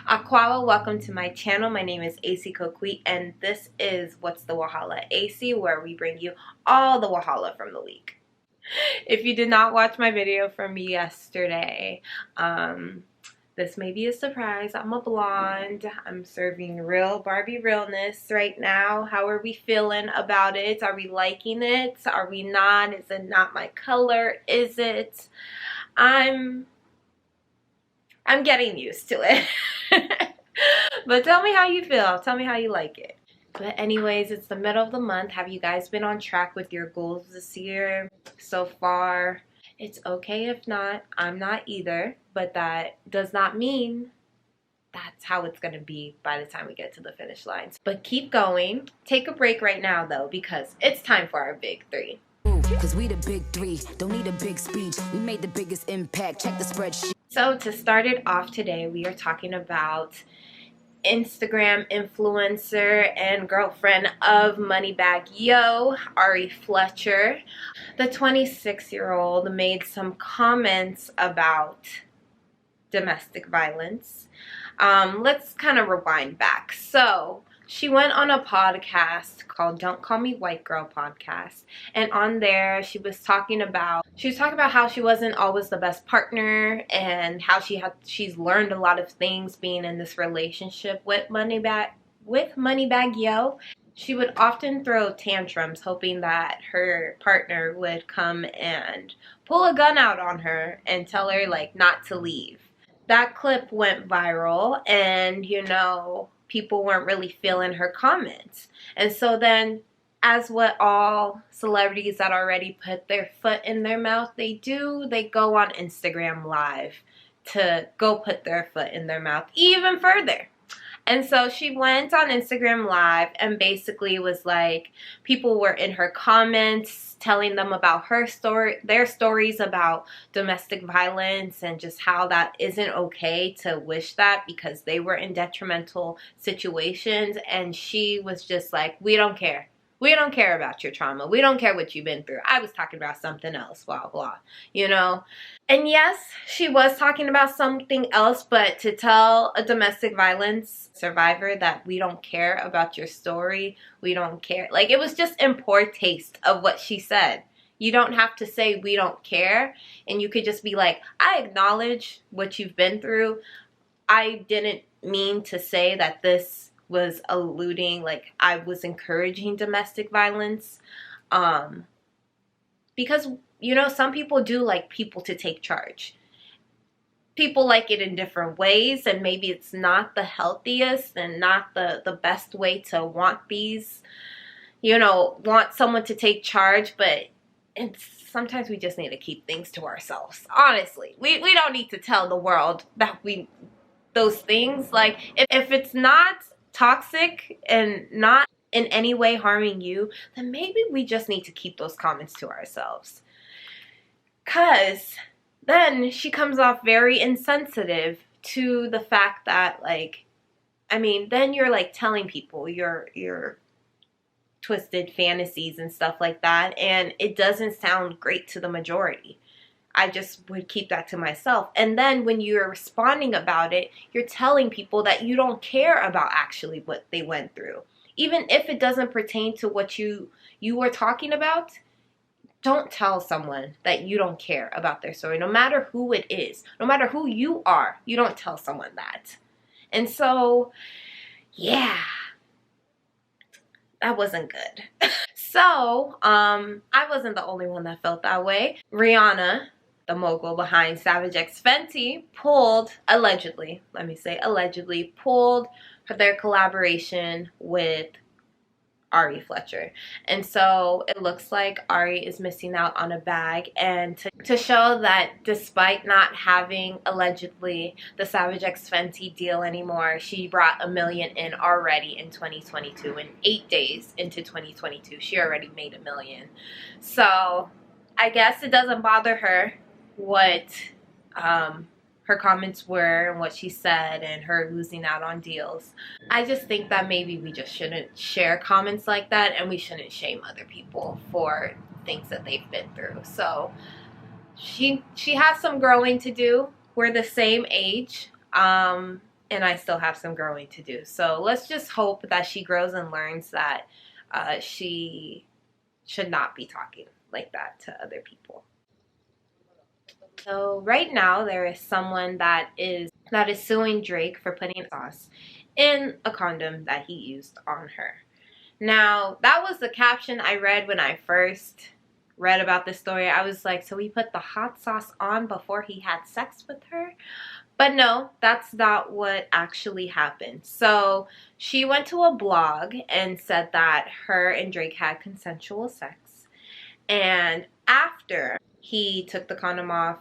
AKwaaba, welcome to my channel. My name is ESIKOKUI and this is What's the Wahala AC, where we bring you all the wahala from the week. If you did not watch my video from yesterday, this may be a surprise. I'm a blonde. I'm serving real Barbie realness right now. How are we feeling about it? Are we liking it? Are we not? Is it not my color? Is it? I'm getting used to it. But tell me how you feel. Tell me how you like it. But anyways, it's the middle of the month. Have you guys been on track with your goals this year so far? It's okay if not. I'm not either. But that does not mean that's how it's going to be by the time we get to the finish lines. But keep going. Take a break right now, though, because it's time for our big three. Cause we the big three, don't need a big speech. We made the biggest impact. Check the spreadsheet. So to start it off today, we are talking about Instagram influencer and girlfriend of Moneybagg Yo, Fletcher. The 26-year-old made some comments about domestic violence. Let's kind of rewind back. So she went on a podcast called Don't Call Me White Girl podcast, and on there she was talking about how she wasn't always the best partner and how she's learned a lot of things being in this relationship with Moneybagg Yo. She would often throw tantrums hoping that her partner would come and pull a gun out on her and tell her like not to leave. That clip went viral, and people weren't really feeling her comments. And so then, as what all celebrities that already put their foot in their mouth, they go on Instagram Live to go put their foot in their mouth even further. And so she went on Instagram Live and basically was like, people were in her comments telling them about their stories about domestic violence and just how that isn't okay to wish that because they were in detrimental situations. And she was just like, we don't care. We don't care about your trauma. We don't care what you've been through. I was talking about something else, blah, blah, And yes, she was talking about something else, but to tell a domestic violence survivor that we don't care about your story, we don't care. Like, it was just in poor taste of what she said. You don't have to say we don't care, and you could just be like, I acknowledge what you've been through. I didn't mean to say that this was alluding, like I was encouraging domestic violence. Because, some people do like people to take charge. People like it in different ways, and maybe it's not the healthiest and not the best way to want want someone to take charge, but sometimes we just need to keep things to ourselves. Honestly, we don't need to tell the world that those things. Like, if it's not toxic and not in any way harming you, then maybe we just need to keep those comments to ourselves. Because then she comes off very insensitive to the fact that, then you're like telling people your twisted fantasies and stuff like that, and it doesn't sound great to the majority. I just would keep that to myself. And then when you're responding about it, you're telling people that you don't care about actually what they went through. Even if it doesn't pertain to what you were talking about, don't tell someone that you don't care about their story. No matter who it is, no matter who you are, you don't tell someone that. And so, yeah, that wasn't good. So, I wasn't the only one that felt that way. Rihanna, the mogul behind Savage X Fenty, allegedly pulled their collaboration with Fletcher. And so it looks like Ari is missing out on a bag, and to show that despite not having allegedly the Savage X Fenty deal anymore, she brought $1 million in already in 2022. In 8 days into 2022, she already made $1 million. So I guess it doesn't bother her what her comments were and what she said and her losing out on deals. I just think that maybe we just shouldn't share comments like that, and we shouldn't shame other people for things that they've been through. So she has some growing to do. We're the same age. and I still have some growing to do. So let's just hope that she grows and learns that she should not be talking like that to other people. So right now there is someone that is suing Drake for putting sauce in a condom that he used on her. Now, that was the caption I read when I first read about this story. I was like, so he put the hot sauce on before he had sex with her? But no, that's not what actually happened. So she went to a blog and said that her and Drake had consensual sex. And after, he took the condom off,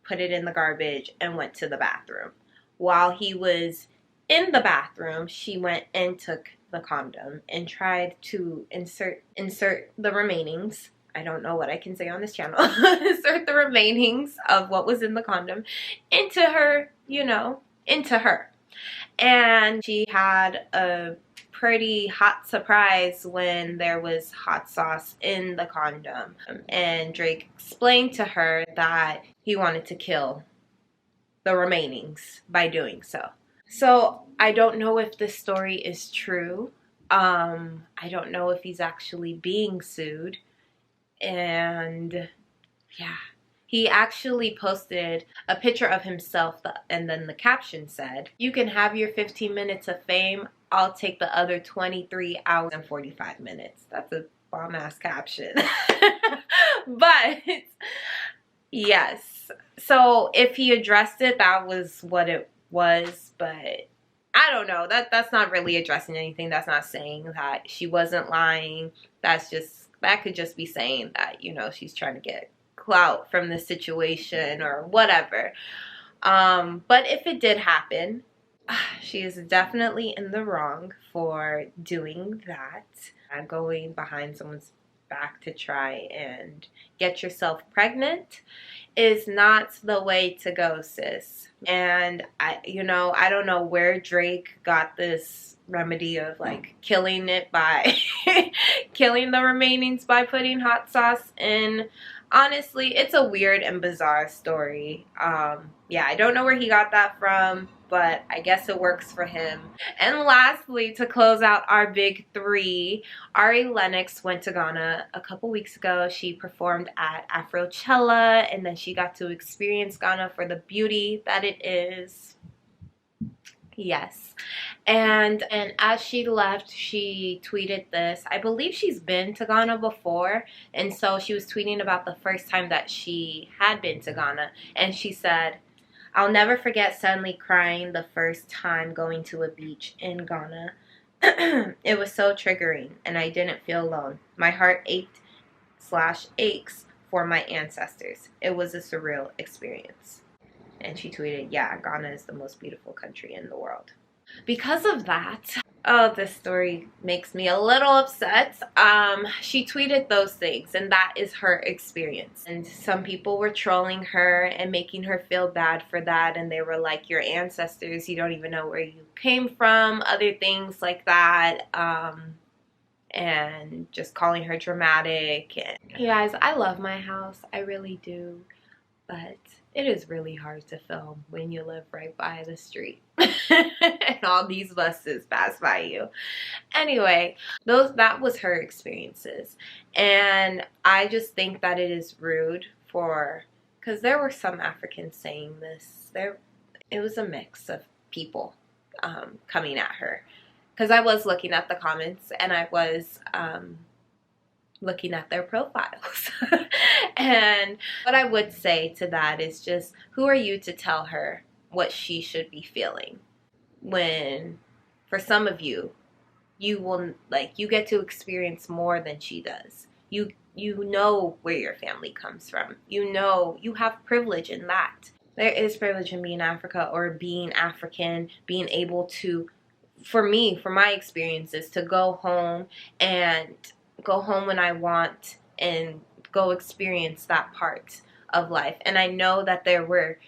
put it in the garbage, and went to the bathroom. While he was in the bathroom, she went and took the condom and tried to insert the remainings. I don't know what I can say on this channel. Insert the remainings of what was in the condom into her, you know, into her. And she had a pretty hot surprise when there was hot sauce in the condom. And Drake explained to her that he wanted to kill the remainings by doing so. So I don't know if this story is true. I don't know if he's actually being sued. And yeah, he actually posted a picture of himself, and then the caption said, "You can have your 15 minutes of fame. I'll take the other 23 hours and 45 minutes. That's a bomb-ass caption. But yes, so if he addressed it, that was what it was. But I don't know. That's not really addressing anything. That's not saying that she wasn't lying. That could just be saying that, you know, she's trying to get clout from the situation or whatever. But if it did happen, she is definitely in the wrong for doing that. Going behind someone's back to try and get yourself pregnant is not the way to go, sis. And I don't know where Drake got this remedy of like killing it by killing the remainings by putting hot sauce in. Honestly, it's a weird and bizarre story. Yeah, I don't know where he got that from, but I guess it works for him. And lastly, to close out our big three, Lennox went to Ghana a couple weeks ago. She performed at Afrochella, and then she got to experience Ghana for the beauty that it is. Yes. And as she left, she tweeted this. I believe she's been to Ghana before, and so she was tweeting about the first time that she had been to Ghana, and she said, "I'll never forget suddenly crying the first time going to a beach in Ghana. It was so triggering, and I didn't feel alone. My heart ached/aches for my ancestors. It was a surreal experience." And she tweeted, "Yeah, Ghana is the most beautiful country in the world." Because of that, oh, this story makes me a little upset. She tweeted those things, and that is her experience. And some people were trolling her and making her feel bad for that, and they were like, "Your ancestors, you don't even know where you came from," other things like that, and just calling her dramatic. And you guys, I love my house, I really do, but it is really hard to film when you live right by the street and all these buses pass by you. Anyway, that was her experiences. And I just think that it is rude because there were some Africans saying this. It was a mix of people coming at her. Because I was looking at the comments, and I was looking at their profiles. And what I would say to that is just, who are you to tell her what she should be feeling? When for some of you, you get to experience more than she does. You know where your family comes from. You know you have privilege in that. There is privilege in being Africa or being African, being able to, for my experiences, to go home when I want and go experience that part of life. And I know that there were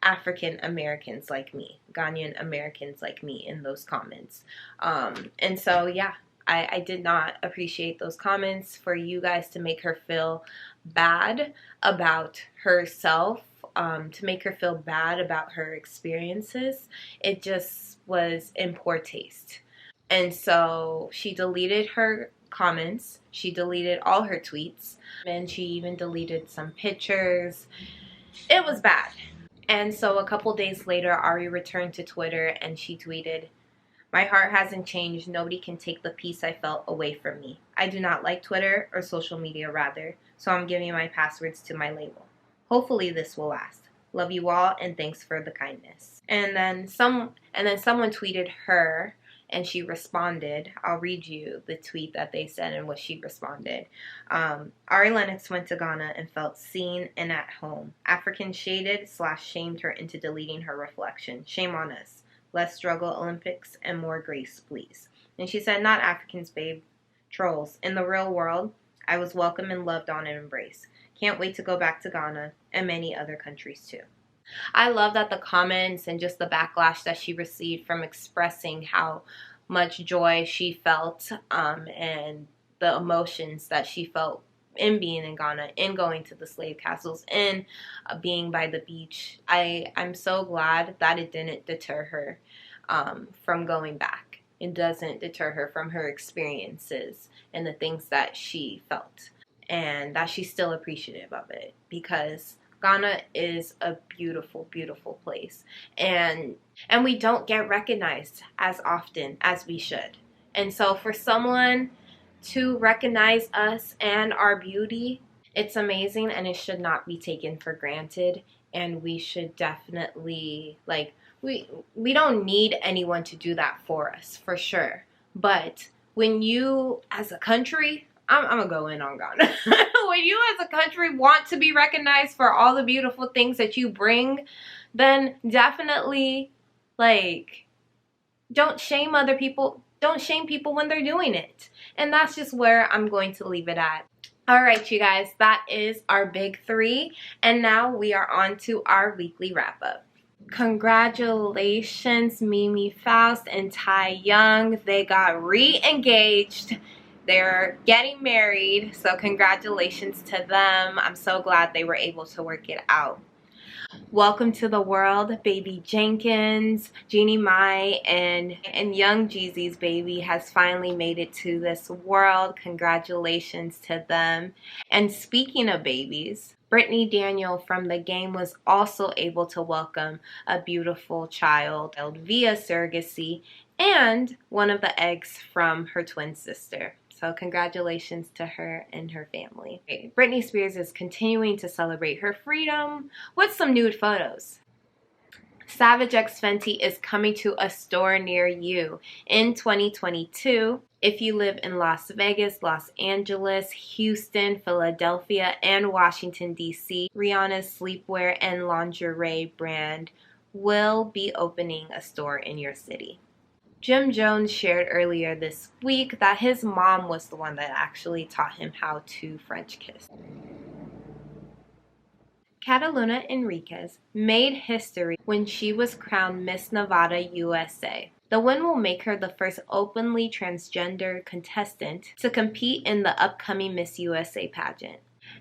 African Americans like me, Ghanaian Americans like me in those comments. And so, yeah, I did not appreciate those comments for you guys to make her feel bad about herself to make her feel bad about her experiences. It just was in poor taste. And so she deleted her comments, she deleted all her tweets, and she even deleted some pictures. It was bad. And so a couple days later, Ari returned to Twitter and she tweeted, "My heart hasn't changed. Nobody can take the peace I felt away from me. I do not like Twitter, or social media rather, so I'm giving my passwords to my label. Hopefully this will last. Love you all and thanks for the kindness." And then someone tweeted her and she responded. I'll read you the tweet that they said and what she responded. Ari Lennox went to Ghana and felt seen and at home. African shaded/shamed her into deleting her reflection. Shame on us. Less struggle Olympics and more grace, please. And she said, "Not Africans, babe. Trolls. In the real world, I was welcome and loved on and embraced. Can't wait to go back to Ghana and many other countries too." I love that the comments and just the backlash that she received from expressing how much joy she felt and the emotions that she felt in being in Ghana, in going to the slave castles, in being by the beach. I'm so glad that it didn't deter her from going back. It doesn't deter her from her experiences and the things that she felt, and that she's still appreciative of it, because Ghana is a beautiful, beautiful place. And we don't get recognized as often as we should. And so for someone to recognize us and our beauty, it's amazing, and it should not be taken for granted. And we should definitely, like, we don't need anyone to do that for us, for sure. But when you, as a country, I'm gonna go in on Ghana. When you as a country want to be recognized for all the beautiful things that you bring, then definitely, like, don't shame other people. Don't shame people when they're doing it. And that's just where I'm going to leave it at. All right, you guys, that is our big three. And now we are on to our weekly wrap up. Congratulations, Mimi Faust and Ty Young. They got re-engaged. They're getting married, so congratulations to them. I'm so glad they were able to work it out. Welcome to the world, baby Jenkins, Jeannie Mai, and young Jeezy's baby has finally made it to this world. Congratulations to them. And speaking of babies, Brittany Daniel from The Game was also able to welcome a beautiful child via surrogacy and one of the eggs from her twin sister. So congratulations to her and her family. Britney Spears is continuing to celebrate her freedom with some nude photos. Savage X Fenty is coming to a store near you in 2022. If you live in Las Vegas, Los Angeles, Houston, Philadelphia, and Washington, D.C., Rihanna's sleepwear and lingerie brand will be opening a store in your city. Jim Jones shared earlier this week that his mom was the one that actually taught him how to French kiss. Catalina Enriquez made history when she was crowned Miss Nevada USA. The win will make her the first openly transgender contestant to compete in the upcoming Miss USA pageant.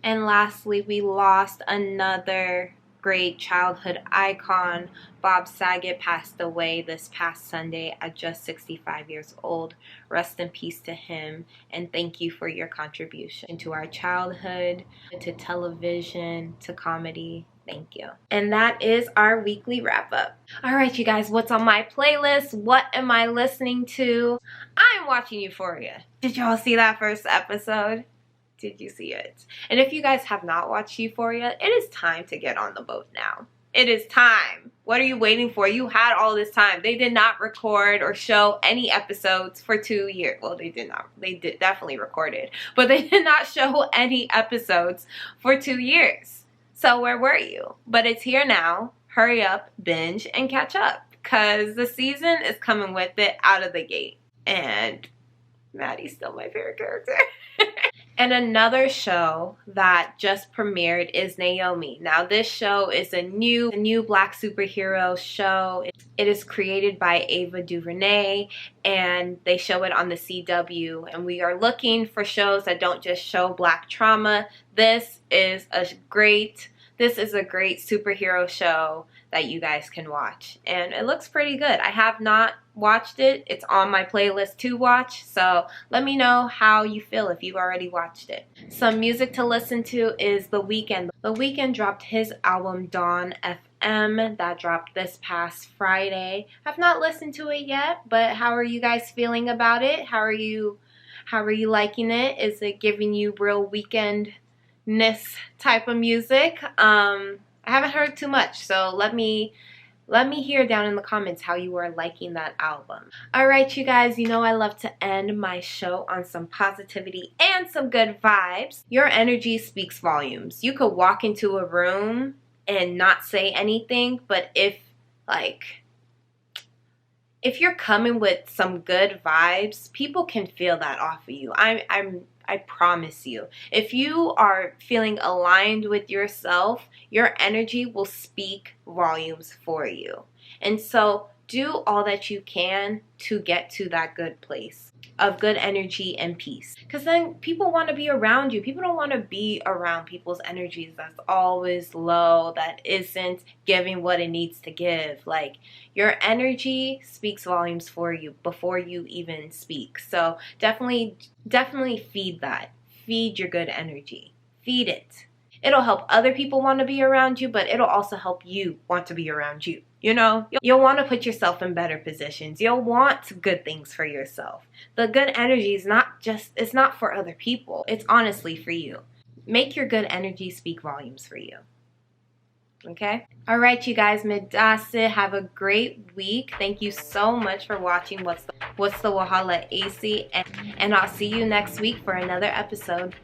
And lastly, we lost another great childhood icon. Bob Saget passed away this past Sunday at just 65 years old. Rest in peace to him, and thank you for your contribution to our childhood, to television, to comedy. Thank you. And that is our weekly wrap up. All right, you guys, what's on my playlist? What am I listening to? I'm watching Euphoria. Did y'all see that first episode? Did you see it? And if you guys have not watched Euphoria, it is time to get on the boat now. It is time. What are you waiting for? You had all this time. They did not record or show any episodes for 2 years. Well, they did not. They did definitely recorded, but they did not show any episodes for 2 years. So where were you? But it's here now. Hurry up, binge, and catch up, because the season is coming with it out of the gate. And Maddie's still my favorite character. And another show that just premiered is Naomi. Now this show is a new black superhero show. It is created by Ava DuVernay, and they show it on the CW. And we are looking for shows that don't just show black trauma. This is a great this is a great superhero show that you guys can watch. And it looks pretty good. I have not watched it. It's on my playlist to watch. So let me know how you feel if you've already watched it. Some music to listen to is The Weeknd. The Weeknd dropped his album Dawn FM. That dropped this past Friday. I've not listened to it yet, but how are you guys feeling about it? How are you liking it? Is it giving you real Weeknd-ness type of music? I haven't heard too much, so let me hear down in the comments how you are liking that album. Alright, you guys, you know I love to end my show on some positivity and some good vibes. Your energy speaks volumes. You could walk into a room and not say anything, but if you're coming with some good vibes, people can feel that off of you. I promise you. If you are feeling aligned with yourself, your energy will speak volumes for you. And so do all that you can to get to that good place of good energy and peace. Because then people want to be around you. People don't want to be around people's energies that's always low, that isn't giving what it needs to give. Like, your energy speaks volumes for you before you even speak. So definitely feed that. Feed your good energy. Feed it. It'll help other people want to be around you, but it'll also help you want to be around you. You know, you'll want to put yourself in better positions. You'll want good things for yourself. The good energy is it's not for other people. It's honestly for you. Make your good energy speak volumes for you. Okay? All right, you guys, midase. Have a great week. Thank you so much for watching What's the Wahala AC, and I'll see you next week for another episode.